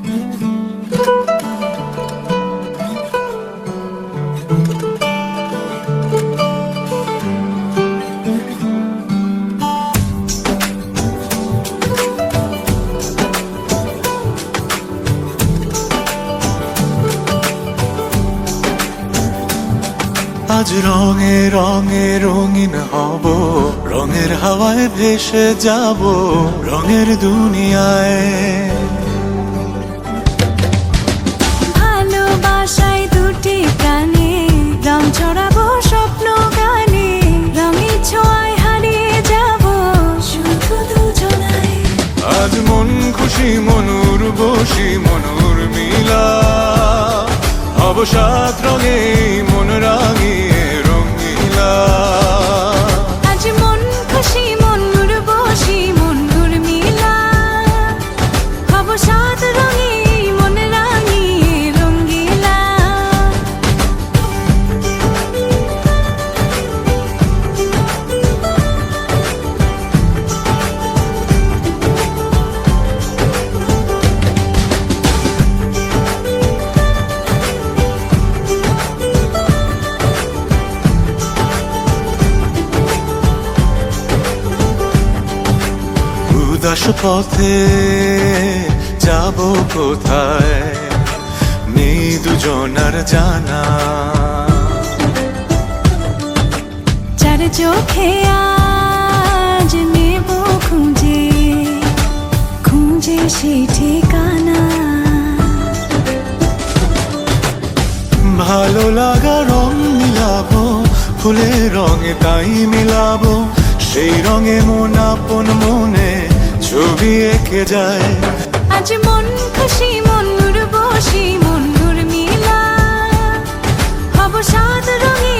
আজ রঙে রঙে রঙিন হব, রঙের হাওয়ায় ভেসে যাব রঙের দুনিয়ায়। ভালোবাসায় দুটি প্রাণে রং ছড়াবো স্বপ্ন গানে, রঙের ছোঁয়ায় হারিয়ে যাব শুধু দুজনায়। আজ মন খুশি মনুর বসি মনুর মিলা, হব সাত রঙে মন রাঙিয়ে রঙিলা। আজ মন খুশি মনুর বসি মনুর মিলা, হব সাত রঙে মন রাঙিয়ে রঙ্গিলা। উদাস পথে যাব কোথায় নেই দুজনার জানা, চার চোখে আজ নেব খুঁজে খুঁজে সে ঠিকানা। ভালো লাগা রং মিলাবো ফুলের রঙে তাই মিলাবো, সেই রঙে মন আপন মনে ছবি এঁকে যায়। আজ মন খুশি মনুর বসি মনুর মিলা, হব সাত রঙে